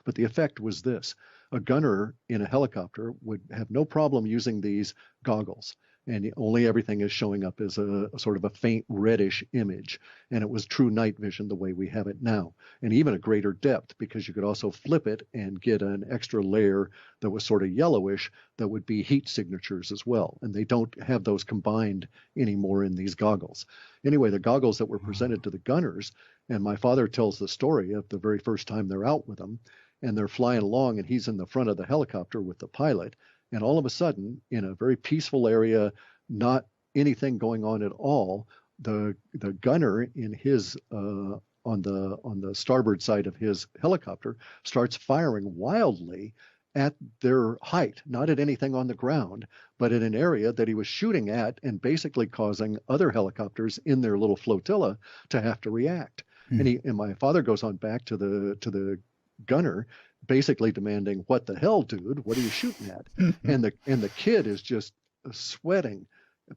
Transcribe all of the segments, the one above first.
But the effect was this. A gunner in a helicopter would have no problem using these goggles, and only everything is showing up as a sort of a faint reddish image. And it was true night vision the way we have it now, and even a greater depth, because you could also flip it and get an extra layer that was sort of yellowish that would be heat signatures as well. And they don't have those combined anymore in these goggles. Anyway, the goggles that were presented to the gunners, and my father tells the story of the very first time they're out with them, and they're flying along, and he's in the front of the helicopter with the pilot. And all of a sudden, in a very peaceful area, not anything going on at all, the gunner in his on the starboard side of his helicopter starts firing wildly at their height, not at anything on the ground, but at an area that he was shooting at, and basically causing other helicopters in their little flotilla to have to react. And my father goes on back to the gunner, basically demanding, "What the hell, dude? What are you shooting at?" and the kid is just sweating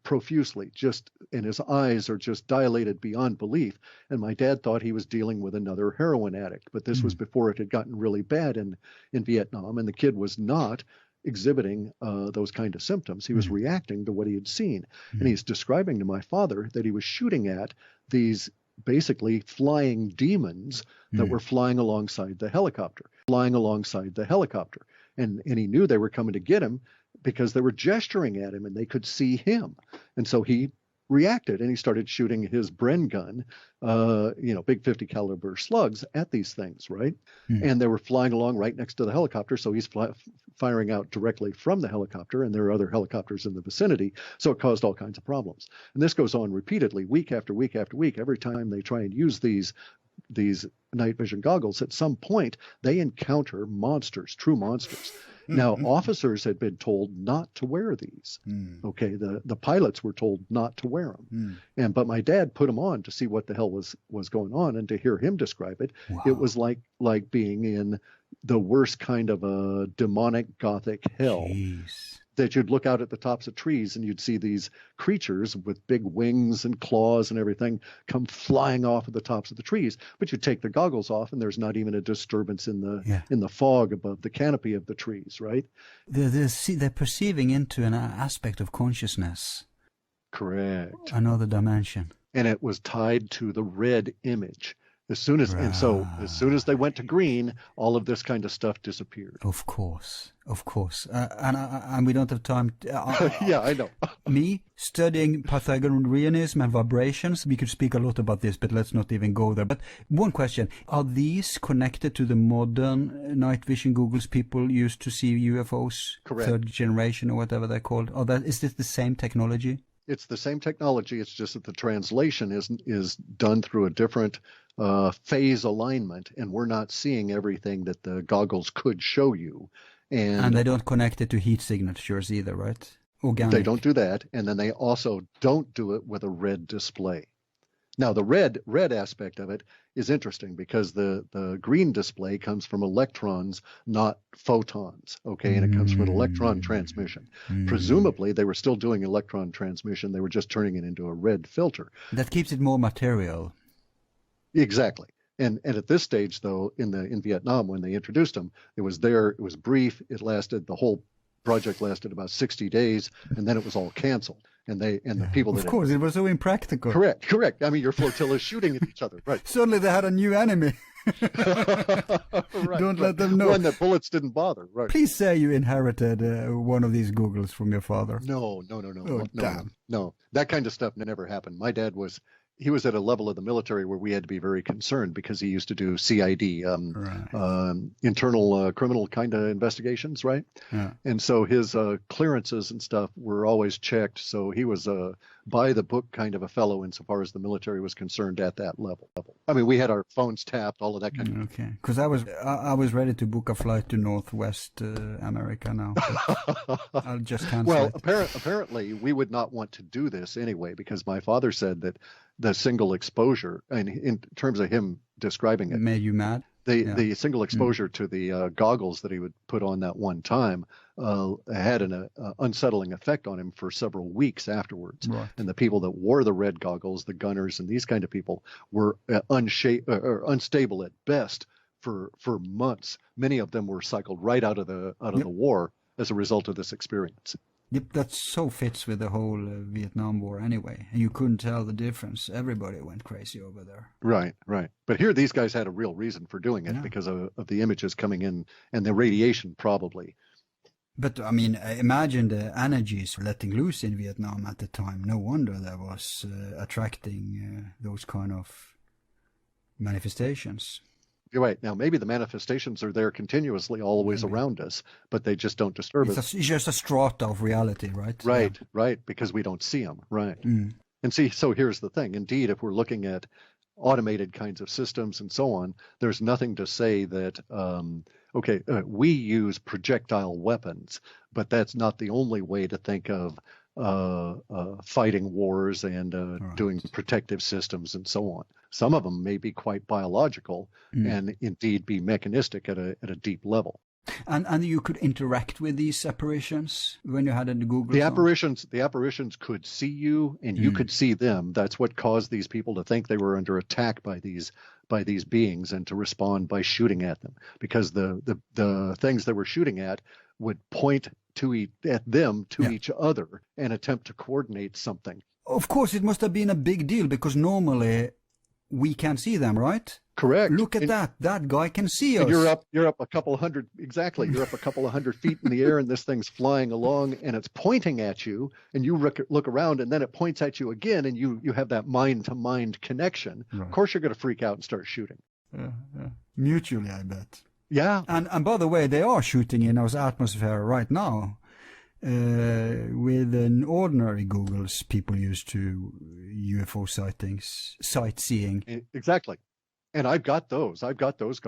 profusely, and his eyes are just dilated beyond belief. And my dad thought he was dealing with another heroin addict, but this was before it had gotten really bad in Vietnam, and the kid was not exhibiting those kind of symptoms. He was reacting to what he had seen. And he's describing to my father that he was shooting at these basically flying demons that were flying alongside the helicopter. And he knew they were coming to get him because they were gesturing at him and they could see him. And so he reacted, and he started shooting his Bren gun, big 50 caliber slugs at these things, right? And they were flying along right next to the helicopter, so he's firing out directly from the helicopter, and there are other helicopters in the vicinity, so it caused all kinds of problems. And this goes on repeatedly, week after week after week. Every time they try and use these night vision goggles, at some point they encounter monsters, true monsters. Now, officers had been told not to wear these. Okay, the pilots were told not to wear them. But my dad put them on to see what the hell was going on, and to hear him describe it, it was like being in the worst kind of a demonic gothic hell. Jeez. That you'd look out at the tops of trees and you'd see these creatures with big wings and claws and everything come flying off of the tops of the trees. But you take the goggles off and there's not even a disturbance in the fog above the canopy of the trees, right? They're perceiving into an aspect of consciousness. Correct. Another dimension. And it was tied to the red image. And so as soon as they went to green, all of this kind of stuff disappeared. Of course. And we don't have time. Yeah, I know. Me studying Pythagoreanism and vibrations, we could speak a lot about this, but let's not even go there. But one question, are these connected to the modern night vision goggles people used to see UFOs? Correct. Third generation or whatever they're called. Is this the same technology? It's the same technology. It's just that the translation is done through a different phase alignment, and we're not seeing everything that the goggles could show you. And they don't connect it to heat signatures either, right? Organic. They don't do that, and then they also don't do it with a red display. Now, the red aspect of it is interesting because the green display comes from electrons, not photons, okay? And it comes from an electron transmission. Presumably, they were still doing electron transmission. They were just turning it into a red filter. That keeps it more material. Exactly. And at this stage, though, in Vietnam, when they introduced them, it was brief. The whole project lasted about 60 days, and then it was all canceled. And the people that... Of course, it was so impractical. Correct. I mean, your flotilla is shooting at each other, right? Suddenly they had a new enemy. Right, Don't let them know. One that bullets didn't bother, right? Please say you inherited one of these goggles from your father. No. Oh, damn. No. That kind of stuff never happened. My dad was at a level of the military where we had to be very concerned because he used to do CID, internal criminal kind of investigations, right? Yeah. And so his clearances and stuff were always checked. So he was by the book kind of a fellow insofar as the military was concerned at that level. I mean, we had our phones tapped, all of that kind of thing. Okay, because I was ready to book a flight to Northwest America now. I'll just cancel Well, it. apparently we would not want to do this anyway, because my father said that the single exposure, and in terms of him describing it, made you mad. The single exposure to the goggles that he would put on that one time had an unsettling effect on him for several weeks afterwards. Right. And the people that wore the red goggles, the gunners and these kind of people, were unstable at best for months. Many of them were cycled right out of the war as a result of this experience. Yep, that so fits with the whole Vietnam War anyway. And you couldn't tell the difference. Everybody went crazy over there. Right, right. But here these guys had a real reason for doing it because of the images coming in and the radiation probably. But I mean, imagine the energies letting loose in Vietnam at the time. No wonder that was attracting those kind of manifestations. You're right. Now, maybe the manifestations are there continuously, always around us, but they just don't disturb us. It's just a strata of reality, right? Right, right, because we don't see them, right. And see, so here's the thing. Indeed, if we're looking at automated kinds of systems and so on, there's nothing to say that, we use projectile weapons, but that's not the only way to think of fighting wars and doing protective systems and so on. Some of them may be quite biological and indeed be mechanistic at a deep level. And you could interact with these apparitions when you had the Google. The apparitions could see you and you could see them. That's what caused these people to think they were under attack by these beings and to respond by shooting at them, because the things they were shooting at would point at them to each other and attempt to coordinate something. Of course, it must have been a big deal because normally we can't see them, right? Correct. Look at that. That guy can see us. You're up a couple of hundred, exactly. You're up a couple of 100 feet in the air and this thing's flying along and it's pointing at you and you look around and then it points at you again and you have that mind-to-mind connection. Right. Of course, you're going to freak out and start shooting. Mutually, I bet. Yeah. And by the way, they are shooting in our atmosphere right now. With an ordinary Googles people use to UFO sightseeing. Exactly. And I've got those goggles.